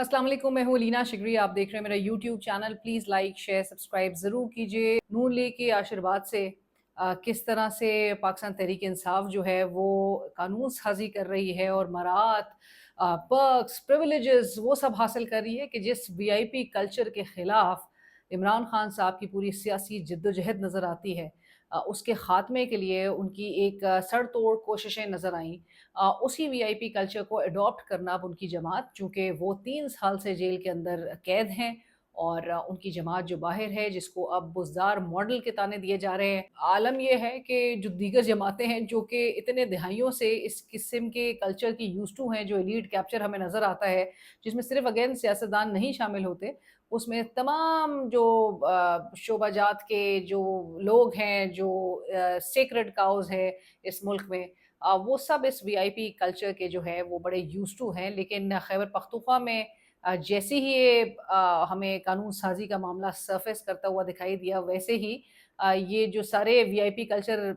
अस्सलाम वालेकुम, मैं हूँ लीना शिगरी। आप देख रहे हैं मेरा YouTube channel. Please like share subscribe ज़रूर कीजिए। नून लीग के आशीर्वाद से किस तरह से पाकिस्तान तहरीक इंसाफ जो है वो कानून साजी कर रही है और मरात पर्क्स प्रिविलेजेस वो सब हासिल कर रही है कि जिस वीआईपी कल्चर के ख़िलाफ़ इमरान खान साहब की पूरी सियासी जद्दोजहद नज़र आती है, उसके ख़ात्मे के लिए उनकी एक सर तोड़ कोशिशें नज़र आईं। उसी वीआईपी कल्चर को अडॉप्ट करना अब उनकी जमात, चूँकि वो 3 साल से जेल के अंदर कैद हैं और उनकी जमात जो बाहर है, जिसको अब बुज़दार मॉडल के ताने दिए जा रहे हैं। आलम ये है कि जो दीगर जमातें हैं, जो कि इतने दहाइयों से इस किस्म के कल्चर की यूज़ टू हैं, जो एलीट कैप्चर हमें नज़र आता है, जिसमें सिर्फ़ अगेन सियासतदान नहीं शामिल होते, उसमें तमाम जो शोबाजात के जो लोग हैं, जो सेक्रेड काउज़ है इस मुल्क में, वो सब इस वीआईपी कल्चर के जो है वो बड़े यूज्ड टू हैं। लेकिन खैबर पख्तूनख्वा में जैसे ही ये हमें कानून साज़ी का मामला सरफ़ेस करता हुआ दिखाई दिया, वैसे ही ये जो सारे वीआईपी कल्चर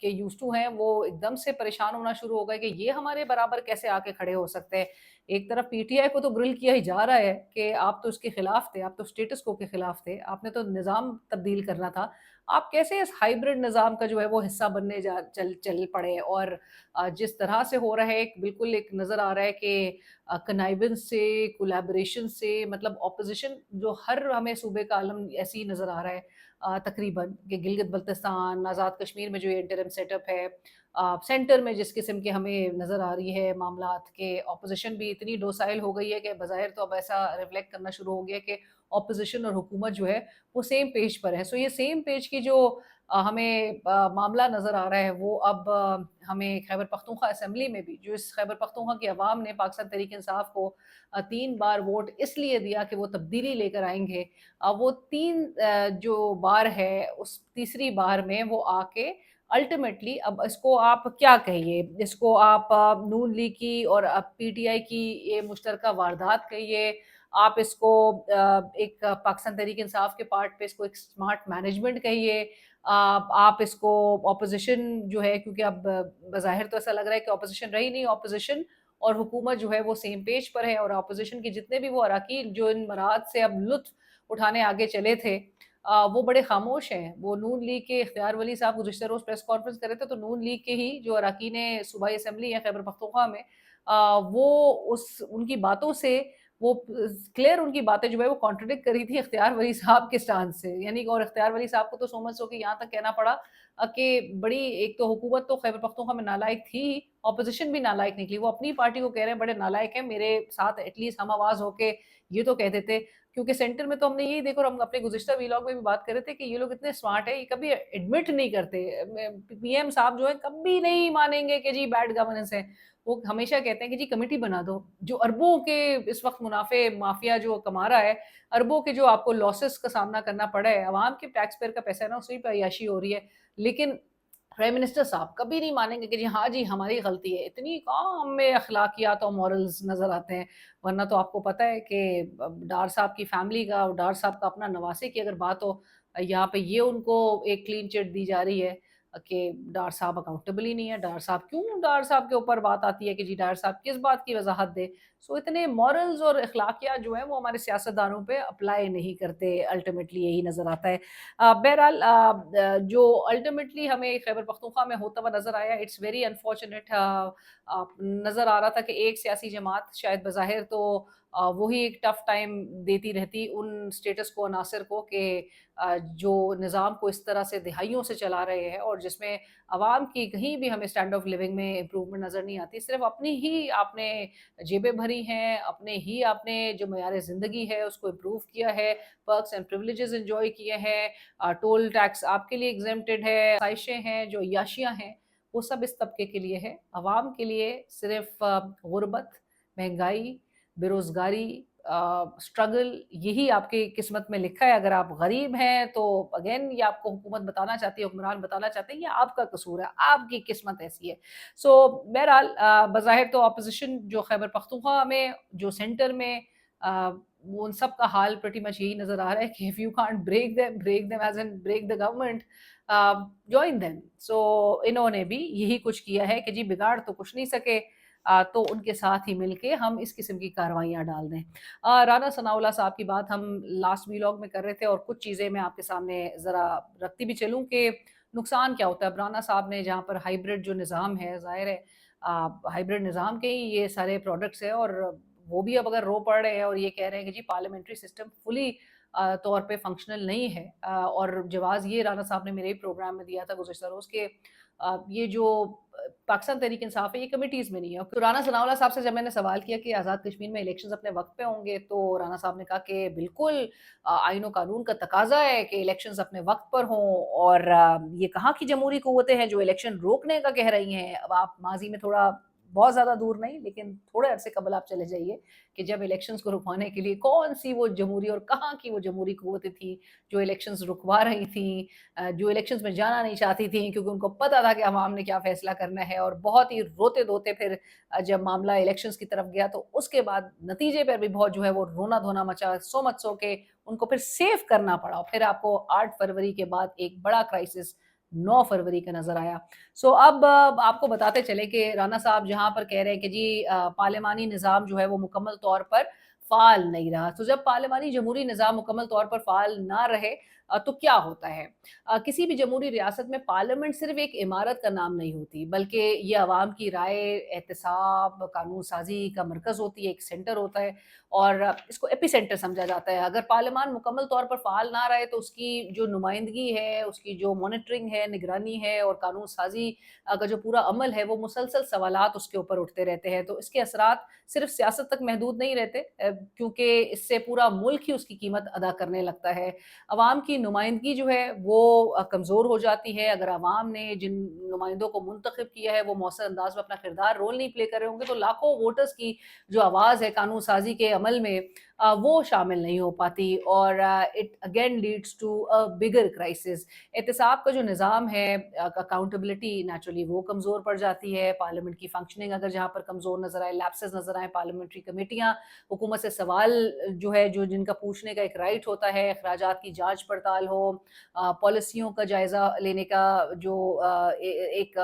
के यूज्ड टू हैं, वो एकदम से परेशान होना शुरू हो गए कि ये हमारे बराबर कैसे आके खड़े हो सकते हैं। एक तरफ पीटीआई को तो ग्रिल किया ही जा रहा है कि आप तो इसके खिलाफ थे, आप तो स्टेटस को के खिलाफ थे, आपने तो निज़ाम तब्दील करना था। आप कैसे इस हाइब्रिड निज़ाम का जो है वो हिस्सा बनने जा चल चल पड़े। और जिस तरह से हो रहा है, एक बिल्कुल एक नज़र आ रहा है कि कनाइवेंस से, कोलैबोरेशन से, मतलब ऑपोज़िशन जो हर हमें सूबे का आलम ऐसे ही नज़र आ रहा है तकरीबन, कि गिलगित बल्तिस्तान, आज़ाद कश्मीर में जो ये इंटरिम सेटअप है, सेंटर में जिस किस्म की हमें नज़र आ रही है मामलात के, ऑपोज़िशन भी इतनी डोसाइल हो गई है कि बज़ाहिर तो अब ऐसा रिफ्लेक्ट करना शुरू हो गया है कि ऑपोज़िशन और हुकूमत जो है वो सेम पेज पर है। सो ये सेम पेज की जो हमें मामला नज़र आ रहा है, वो अब हमें खैबर पख्तूनख्वा असेंबली में भी, जो इस खैबर पख्तूनख्वा की आवाम ने पाकिस्तान तहरीक इंसाफ को 3 बार वोट इसलिए दिया कि वो तब्दीली लेकर आएँगे। वो 3 जो बार है, उस तीसरी बार में वो आके अल्टीमेटली, अब इसको आप क्या कहिए? इसको आप नून लीग की और पीटीआई की ये मुश्तरका वारदात कहिए, आप इसको एक पाकिस्तान तहरीक इंसाफ के पार्ट पे इसको एक स्मार्ट मैनेजमेंट कहिए, आप इसको ऑपोजिशन जो है, क्योंकि अब बज़ाहिर तो ऐसा लग रहा है कि ऑपोजिशन रही नहीं, ऑपोजिशन और हुकूमत जो है वो सेम पेज पर है, और ऑपोजिशन के जितने भी वो अराकीन जो इन मराहत से अब लुत्फ़ उठाने आगे चले थे, वो बड़े खामोश हैं। वो नून लीग के इख्तियार वली साहब गुज़िश्ता रोज़ प्रेस कॉन्फ्रेंस कर रहे थे, तो नून लीग के ही जो अराकीन सूबाई असेंबली है खैबर पख्तूनख्वा में, वो उस उनकी बातों से वो क्लियर उनकी बातें जो है वो कॉन्ट्रडिक्ट करी थी इख्तियार वली साहब के स्टांस से। यानी और इख्तियार वली साहब को तो सो मच सो कि यहाँ तक कहना पड़ा कि बड़ी एक तो हुकूमत तो खैबर पख्तूनख्वा में नालायक थी ही, ऑपोजिशन भी नालायक निकली। वो अपनी पार्टी को कह रहे हैं बड़े नालायक हैं, मेरे साथ एटलीस्ट हम आवाज़ होके ये तो कहते थे। क्योंकि सेंटर में तो हमने यही देखा, और हम अपने गुज़िश्ता वीलॉग में भी बात कर रहे थे कि ये लोग इतने स्मार्ट हैं, ये कभी एडमिट नहीं करते। पीएम साहब जो है कभी नहीं मानेंगे कि जी बैड गवर्नेंस है। वो हमेशा कहते हैं कि जी कमेटी बना दो। जो अरबों के इस वक़्त मुनाफ़े माफ़िया जो कमा रहा है, अरबों के जो आपको लॉसेस का सामना करना पड़ा है, अवाम के टैक्स पेयर का पैसा है ना, उसी पे अय्याशी हो रही है। लेकिन प्राइम मिनिस्टर साहब कभी नहीं मानेंगे कि जी हाँ जी, हमारी गलती है। इतनी कहाँ हमें अखलाकियात और मॉरल्स नज़र आते हैं। वरना तो आपको पता है कि डार साहब की फैमिली का और डार साहब का अपना नवासे की अगर बात हो, यहाँ पे ये उनको एक क्लीन चिट दी जा रही है कि डार साहब अकाउंटेबल ही नहीं है। डार साहब क्यों, डार साहब के ऊपर बात आती है कि जी डार साहब किस बात की वजाहत दे। सो इतने मॉरल्स और अखलाकियात जो है वो हमारे सियासतदानों पे अप्लाई नहीं करते, अल्टीमेटली यही नज़र आता है। बहरहाल जो अल्टीमेटली हमें खैबर पख्तूनख्वा में होता हुआ नज़र आया, इट्स वेरी अनफॉर्चुनेट। नज़र आ रहा था कि एक सियासी जमात शायद बज़ाहिर तो वही एक टफ़ टाइम देती रहती उन स्टेटस को, अनासर को, कि जो निज़ाम को इस तरह से दिहाइयों से चला रहे हैं और जिसमें आवाम की कहीं भी हमें स्टैंड ऑफ लिविंग में इम्प्रूवमेंट नज़र नहीं आती। सिर्फ़ अपनी ही आपने जेबें भरी हैं, अपने ही आपने जो मयार ज़िंदगी है उसको इम्प्रूव किया है, पर्क्स एंड प्रिविलेजेस एन्जॉय किए हैं, टोल टैक्स आपके लिए एग्ज़ेम्प्टेड है, आसाइशें हैं, जो अय्याशियाँ हैं, वो सब इस तबके के लिए है। आवाम के लिए सिर्फ़ गुर्बत, महँगाई, बेरोज़गारी, स्ट्रगल, यही आपकी किस्मत में लिखा है। अगर आप गरीब हैं तो अगेन ये आपको हुकूमत बताना चाहती है, हुक्मरान बताना चाहते हैं ये आपका कसूर है, आपकी किस्मत ऐसी है। सो बहरहाल बज़ाहिर तो अपोज़िशन जो खैबर पख्तूनख्वा में, जो सेंटर में, वो उन सब का हाल प्रीटी मच यही नज़र आ रहा है कि if you can't break them as in break the government, join them. So इन्होंने भी यही कुछ किया है कि जी बिगाड़ तो कुछ नहीं सके। تو ان کے ساتھ ہی مل کے ہم اس قسم کی کارروائیاں ڈال دیں۔ رانا ثناءاللہ صاحب کی بات ہم لاسٹ ویلاگ میں کر رہے تھے، اور کچھ چیزیں میں آپ کے سامنے ذرا رکھتی بھی چلوں کہ نقصان کیا ہوتا ہے۔ اب رانا صاحب نے جہاں پر ہائیبرڈ جو نظام ہے، ظاہر ہے ہائیبرڈ نظام کے ہی یہ سارے پروڈکٹس ہیں، اور وہ بھی اب اگر رو پڑ رہے ہیں اور یہ کہہ رہے ہیں کہ جی پارلیمنٹری سسٹم فلی طور پہ فنکشنل نہیں ہے، اور جواز یہ رانا صاحب نے میرے ہی پروگرام میں دیا تھا گزشتہ روز کہ یہ جو پاکستان تحریک انصاف ہے یہ کمیٹیز میں نہیں ہے۔ تو رانا ثناءاللہ صاحب سے جب میں نے سوال کیا کہ آزاد کشمیر میں الیکشنز اپنے وقت پہ ہوں گے، تو رانا صاحب نے کہا کہ بالکل آئین و قانون کا تقاضا ہے کہ الیکشنز اپنے وقت پر ہوں، اور یہ کہاں کی جمہوری قوتیں ہیں جو الیکشن روکنے کا کہہ رہی ہیں۔ اب آپ ماضی میں تھوڑا بہت زیادہ دور نہیں لیکن تھوڑے عرصے قبل آپ چلے جائیے کہ جب الیکشنز کو رکوانے کے لیے کون سی وہ جمہوری اور کہاں کی وہ جمہوری قوتیں تھیں جو الیکشنز رکوا رہی تھیں، جو الیکشنز میں جانا نہیں چاہتی تھیں کیونکہ ان کو پتہ تھا کہ عوام نے کیا فیصلہ کرنا ہے، اور بہت ہی روتے دھوتے پھر جب معاملہ الیکشنز کی طرف گیا تو اس کے بعد نتیجے پر بھی بہت جو ہے وہ رونا دھونا مچا، سو مت سو کہ ان کو پھر سیو کرنا پڑا۔ پھر آپ کو 8 فروری کے بعد ایک بڑا کرائسس 9 فروری کا نظر آیا۔ اب آپ کو بتاتے چلے کہ رانا صاحب جہاں پر کہہ رہے ہیں کہ جی پارلیمانی نظام جو ہے وہ مکمل طور پر فعال نہیں رہا، تو جب پارلیمانی جمہوری نظام مکمل طور پر فعال نہ رہے تو کیا ہوتا ہے؟ کسی بھی جمہوری ریاست میں پارلیمنٹ صرف ایک عمارت کا نام نہیں ہوتی، بلکہ یہ عوام کی رائے، احتساب، قانون سازی کا مرکز ہوتی ہے، ایک سینٹر ہوتا ہے، اور اس کو ایپی سینٹر سمجھا جاتا ہے۔ اگر پارلیمان مکمل طور پر فعال نہ رہے تو اس کی جو نمائندگی ہے، اس کی جو مانیٹرنگ ہے، نگرانی ہے، اور قانون سازی کا جو پورا عمل ہے، وہ مسلسل سوالات اس کے اوپر اٹھتے رہتے ہیں۔ تو اس کے اثرات صرف سیاست تک محدود نہیں رہتے، کیونکہ اس سے پورا ملک ہی اس کی قیمت ادا کرنے لگتا ہے۔ عوام کی نمائندگی جو ہے وہ کمزور ہو جاتی ہے۔ اگر عوام نے جن نمائندوں کو منتخب کیا ہے وہ مؤثر انداز میں اپنا کردار رول نہیں پلے کر رہے ہوں گے تو لاکھوں ووٹرز کی جو آواز ہے قانون سازی کے عمل میں وہ شامل نہیں ہو پاتی، اور it again leads to a bigger crisis. احتساب کا جو نظام ہے، اکاؤنٹیبلٹی نیچرلی وہ کمزور پڑ جاتی ہے۔ پارلیمنٹ کی فنکشننگ اگر جہاں پر کمزور نظر آئے، لیپسز نظر آئے، پارلیمنٹری کمیٹیاں حکومت سے سوال جو ہے جو جن کا پوچھنے کا ایک رائٹ ہوتا ہے، اخراجات کی جانچ پڑتال ہو، پالیسیوں کا جائزہ لینے کا جو ایک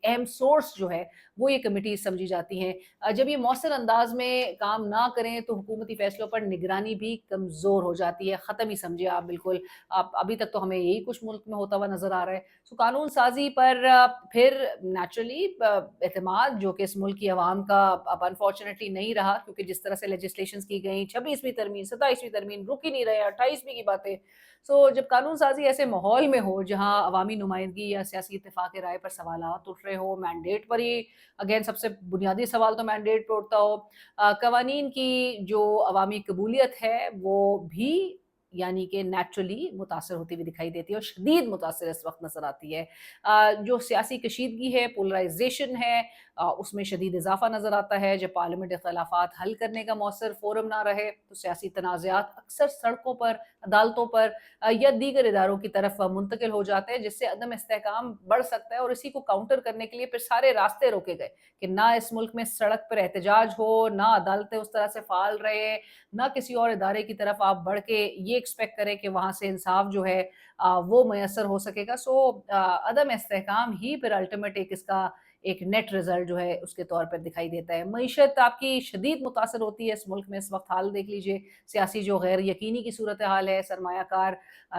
اہم سورس جو ہے وہ یہ کمیٹیز سمجھی جاتی ہیں، جب یہ مؤثر انداز میں کام نہ کریں تو حکومتی فیصلوں پر نگرانی بھی کمزور ہو جاتی ہے، ختم ہی سمجھے آپ بالکل۔ آپ ابھی تک تو ہمیں یہی کچھ ملک میں ہوتا ہوا نظر آ رہا ہے۔ قانون سازی پر پھر نیچرلی اعتماد جو کہ اس ملک کی عوام کا اب انفارچونیٹلی نہیں رہا، کیونکہ جس طرح سے لیجسلیشنز کی گئیں، 26ویں ترمیم، 27ویں ترمیم، رک ہی نہیں رہے، 28ویں کی باتیں۔ جب قانون سازی ایسے ماحول میں ہو جہاں عوامی نمائندگی یا سیاسی اتفاق رائے پر سوالات اٹھ رہے ہو، مینڈیٹ پر ہی اگین سب سے بنیادی سوال تو مینڈیٹ پہ اٹھتا ہو، قوانین کی جو عوامی قبولیت ہے وہ بھی یعنی کہ نیچرلی متاثر ہوتی ہوئی دکھائی دیتی ہے، اور شدید متاثر اس وقت نظر آتی ہے۔ جو سیاسی کشیدگی ہے، پولرائزیشن ہے، اس میں شدید اضافہ نظر آتا ہے۔ جب پارلیمنٹ اختلافات حل کرنے کا مؤثر فورم نہ رہے تو سیاسی تنازعات اکثر سڑکوں پر، عدالتوں پر یا دیگر اداروں کی طرف منتقل ہو جاتے ہیں، جس سے عدم استحکام بڑھ سکتا ہے، اور اسی کو کاؤنٹر کرنے کے لیے پھر سارے راستے روکے گئے کہ نہ اس ملک میں سڑک پر احتجاج ہو، نہ عدالتیں اس طرح سے فعال رہے، نہ کسی اور ادارے کی طرف آپ بڑھ کے یہ ایکسپیکٹ کریں کہ وہاں سے انصاف جو ہے وہ میسر ہو سکے گا۔ عدم استحکام ہی پھر الٹیمیٹ اس کا ایک نیٹ رزلٹ جو ہے اس کے طور پر دکھائی دیتا ہے۔ معیشت آپ کی شدید متاثر ہوتی ہے اس ملک میں، اس وقت حال دیکھ لیجئے، سیاسی جو غیر یقینی کی صورتحال ہے، سرمایہ کار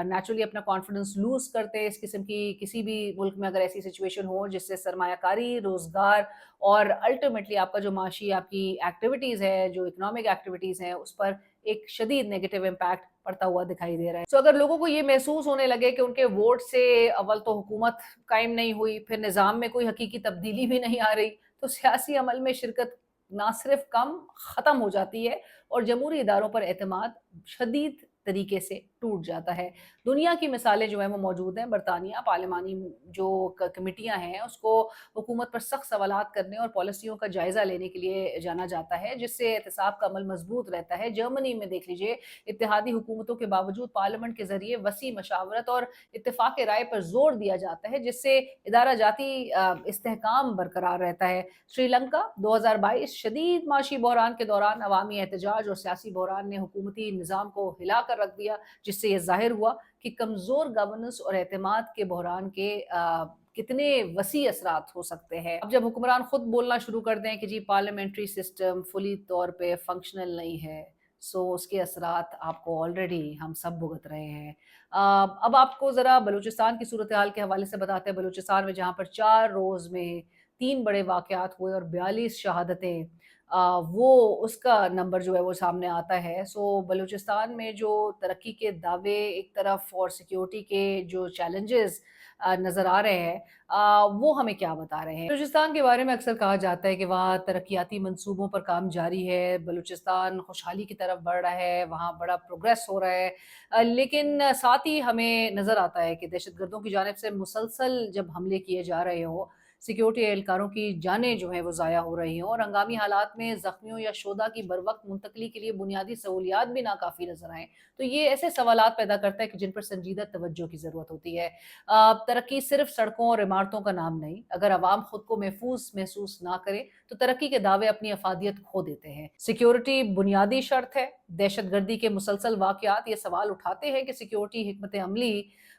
نیچرلی اپنا کانفیڈنس لوز کرتے ہیں۔ اس قسم کی کسی بھی ملک میں اگر ایسی سچویشن ہو جس سے سرمایہ کاری، روزگار اور الٹیمیٹلی آپ کا جو معاشی آپ کی ایکٹیویٹیز ہے، جو اکنامک ایکٹیویٹیز ہیں، اس پر ایک شدید نیگیٹو امپیکٹ پڑتا ہوا دکھائی دے رہا ہے۔ اگر لوگوں کو یہ محسوس ہونے لگے کہ ان کے ووٹ سے اول تو حکومت قائم نہیں ہوئی، پھر نظام میں کوئی حقیقی تبدیلی بھی نہیں آ رہی، تو سیاسی عمل میں شرکت نہ صرف کم، ختم ہو جاتی ہے، اور جمہوری اداروں پر اعتماد شدید طریقے سے ٹوٹ جاتا ہے۔ دنیا کی مثالیں جو ہیں وہ موجود ہیں۔ برطانیہ پارلیمانی جو کمیٹیاں ہیں اس کو حکومت پر سخت سوالات کرنے اور پالیسیوں کا جائزہ لینے کے لیے جانا جاتا ہے، جس سے احتساب کا عمل مضبوط رہتا ہے۔ جرمنی میں دیکھ لیجئے، اتحادی حکومتوں کے باوجود پارلیمنٹ کے ذریعے وسیع مشاورت اور اتفاق رائے پر زور دیا جاتا ہے، جس سے ادارہ جاتی استحکام برقرار رہتا ہے۔ سری لنکا 2022 شدید معاشی بحران کے دوران عوامی احتجاج اور سیاسی بحران نے حکومتی نظام کو ہلا کر رکھ دیا، جس سے یہ ظاہر ہوا کہ کمزور گورننس اور اعتماد کے بحران کے कितने वसी असरात हो सकते हैं। अब जब हुक्मरान खुद बोलना शुरू कर दें कि जी पार्लियामेंट्री सिस्टम फुली तौर पे फंक्शनल नहीं है, सो उसके असरात आपको ऑलरेडी हम सब भुगत रहे हैं। अब आपको ज़रा बलूचिस्तान की सूरत हाल के हवाले से बताते हैं। बलूचिस्तान में जहाँ पर 4 रोज़ में 3 बड़े वाक़यात हुए और 42 शहादतें, वो उसका नंबर जो है वो सामने आता है। सो बलूचिस्तान में जो तरक्की के दावे एक तरफ और सिक्योरिटी के जो चैलेंजेस नज़र आ रहे हैं, वो हमें क्या बता रहे हैं? बलूचिस्तान के बारे में अक्सर कहा जाता है कि वहाँ तरक्याती मंसूबों पर काम जारी है, बलूचिस्तान खुशहाली की तरफ बढ़ रहा है, वहाँ बड़ा प्रोग्रेस हो रहा है। लेकिन साथ ही हमें नज़र आता है कि दहशतगर्दों की जानिब से मुसलसल जब हमले किए जा रहे हों, सिक्योरिटी एहलकारों की जानें जो हैं वो ज़ाया हो रही हों और हंगामी हालात में ज़ख्मियों या शोधा की बरवक्त मुंतकली के लिए बुनियादी सहूलियात भी नाकाफ़ी नज़र आएँ, तो ये ऐसे सवालात पैदा करता है कि जिन पर संजीदा तवज्जो की ज़रूरत होती है। तरक्की सिर्फ सड़कों और इमारतों का नाम नहीं, अगर अवाम खुद को महफूज महसूस ना करे तो तरक्की के दावे अपनी अफादियत खो देते हैं। सिक्योरिटी बुनियादी शर्त है। दहशतगर्दी के मुसलसल वाकयात ये सवाल उठाते हैं कि सिक्योरिटी हिकमत अमली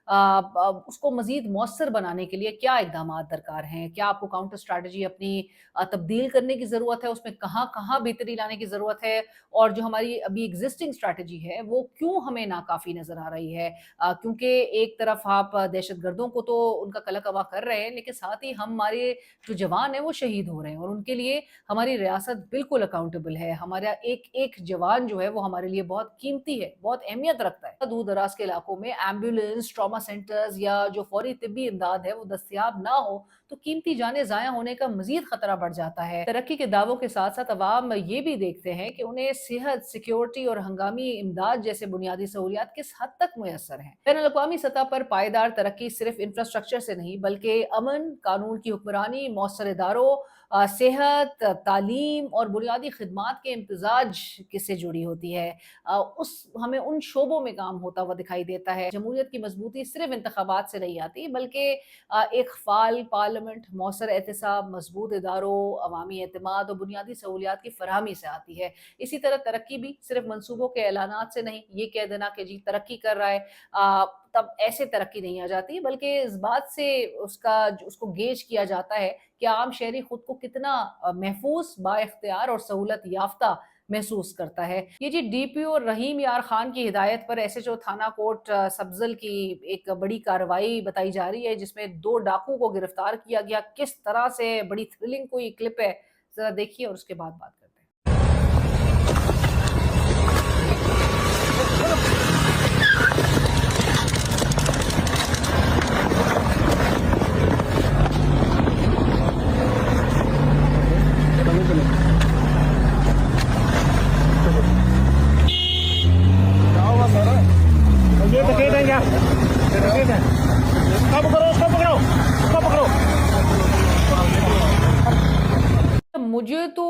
उसको मजीद मौसर बनाने के लिए क्या इकदाम दरकार हैं? क्या आपको काउंटर स्ट्रैटेजी अपनी तब्दील करने की ज़रूरत है? उसमें कहाँ कहाँ बेहतरी लाने की ज़रूरत है? और जो हमारी अभी एग्जिस्टिंग स्ट्रैटेजी है वो क्यों हमें नाकाफ़ी नज़र आ रही है? क्योंकि एक तरफ आप दहशतगर्दों को तो उनका कला-कबा कर रहे हैं, लेकिन साथ ही हमारे जो जवान हैं वो शहीद हो रहे हैं और उनके लिए हमारी रियासत बिल्कुल अकाउंटेबल है। हमारा एक-एक जवान जो है वो हमारे लिए बहुत कीमती है, बहुत अहमियत रखता है। दूर-दराज के इलाकों में एम्बुलेंस, ट्रॉमा सेंटर्स या जो फौरी तिब्बी इमदाद है वो दस्तयाब ना हो, तो कीमती जानें ज़ाया होने का मज़ीद खतरा बढ़ जाता है। तरक्की के दावों के साथ-साथ अवाम ये भी देखते हैं कि उन्हें सेहत, सिक्योरिटी और हंगामी इमदाद जैसे बुनियादी सहूलियात किस हद तक मुयस्सर हैं। बैनुल-अक़वामी सतह पर पायदार तरक्की सिर्फ इंफ्रास्ट्रक्चर से नहीं बल्कि अमन, कानून की हुक्मरानी, मौसर इदारों, सेहत, तालीम और बुनियादी खिदमात के इम्तिजाज से जुड़ी होती है। उस हमें उन शोबों में काम होता हुआ दिखाई देता है। जमहूरियत की मजबूती सिर्फ इंतखाबात से नहीं आती बल्कि एक फ़ाल पार्लियामेंट, मौसर एहतसाब, मजबूत इदारों, अवामी एतमाद और बुनियादी सहूलियात की फरहमी से आती है। इसी तरह तरक्की भी सिर्फ मनसूबों के ऐलानात से नहीं, ये कह देना कि जी तरक्की कर रहा है, तब ऐसे तरक्की नहीं आ जाती बल्कि इस बात से उसको गेज किया जाता है कि आम शहरी खुद को कितना महफूज, बाइख्तियार और सहूलत याफ्ता महसूस करता है। ये जी डीपीओ रहीम यार खान की हिदायत पर एसएचओ थाना कोट सब्जल की एक बड़ी कार्रवाई बताई जा रही है जिसमें 2 डाकू को गिरफ्तार किया गया। किस तरह से बड़ी थ्रिलिंग कोई क्लिप है, ज़रा देखिए और उसके बाद बात करते हैं। ये बकेट है क्या? बकेट है। उसको पकड़ो, उसको पकड़ो, उसको पकड़ो। मुझे तो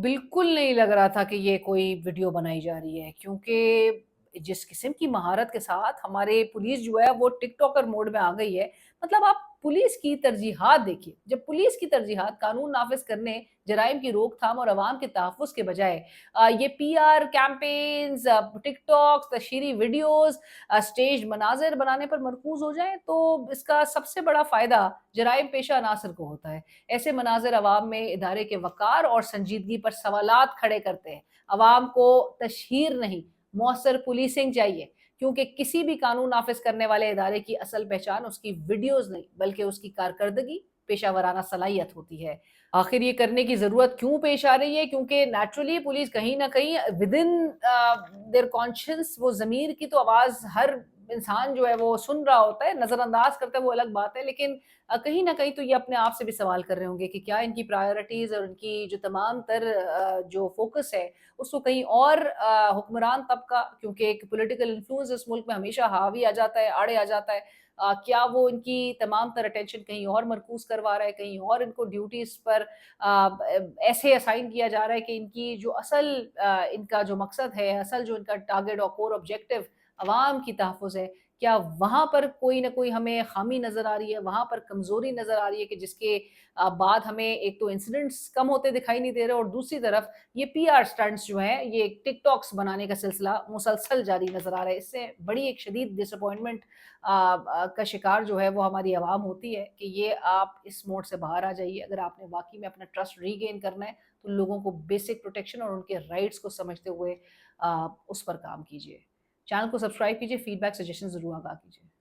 बिल्कुल नहीं लग रहा था कि ये कोई वीडियो बनाई जा रही है क्योंकि जिस किस्म की महारत के साथ हमारे पुलिस जो है वो टिकटॉकर मोड में आ गई है। मतलब आप पुलिस की तरजीहात देखिए, जब पुलिस की तरजीहात कानून नाफिज करने, जराइम की रोकथाम और अवाम के तहफ़्फ़ुज़ के बजाय ये पीआर कैंपेन्स, टिकटॉक्स, तशहीरी वीडियोज़, स्टेज मनाज़िर बनाने पर मरकूज़ हो जाएँ, तो इसका सबसे बड़ा फ़ायदा जराइम पेशा अनासर को होता है। ऐसे मनाज़िर अवाम में इदारे के वक़ार और संजीदगी पर सवालात खड़े करते हैं। अवाम को तशहीर नहीं, मौसर पुलिसिंग चाहिए क्योंकि किसी भी कानून नाफ़िज़ करने वाले इदारे की असल पहचान उसकी वीडियोज़ नहीं, बल्कि उसकी कारकर्दगी, पेशा-वराना सलाहियत होती है। आखिर ये करने की ज़रूरत क्यों पेश आ रही है? क्योंकि नेचुरली पुलिस कहीं न कहीं विदिन देयर कॉन्शियस वो ज़मीर की तो आवाज़ हर इंसान जो है वो सुन रहा होता है, नज़रअंदाज करता है वो अलग बात है, लेकिन कहीं न कहीं तो ये अपने आप से भी सवाल कर रहे होंगे कि क्या इनकी प्रायोरिटीज़ और इनकी जो तमाम तर जो फ़ोकस है, उसको कहीं और हुक्मरान तबका, क्योंकि एक पॉलिटिकल इन्फ्लुएंस इस मुल्क में हमेशा हावी आ जाता है, आड़े आ जाता है। क्या वो इनकी तमाम तर अटेंशन कहीं और मरकूज़ करवा रहा है, कहीं और इनको ड्यूटीज़ पर ऐसे असाइन किया जा रहा है कि इनकी जो असल इनका जो मकसद है, असल जो इनका टारगेट और कोर ऑब्जेक्टिव अवाम की तहफ़्फ़ुज़ है, کیا وہاں پر کوئی نہ کوئی ہمیں خامی نظر آ رہی ہے، وہاں پر کمزوری نظر آ رہی ہے کہ جس کے بعد ہمیں ایک تو انسیڈنٹس کم ہوتے دکھائی نہیں دے رہے، اور دوسری طرف یہ پی آر سٹنٹس جو ہیں، یہ ٹک ٹاکس بنانے کا سلسلہ مسلسل جاری نظر آ رہا ہے۔ اس سے بڑی ایک شدید ڈس اپوائنٹمنٹ کا شکار جو ہے وہ ہماری عوام ہوتی ہے کہ یہ آپ اس موڈ سے باہر آ جائیے۔ اگر آپ نے واقعی میں اپنا ٹرسٹ ری گین کرنا ہے تو لوگوں کو بیسک پروٹیکشن اور ان کے رائٹس کو سمجھتے ہوئے اس پر کام کیجیے۔ چینل کو سبسکرائب کیجیے، فیڈ بیک سجیشن ضرور آگاہ کیجیے۔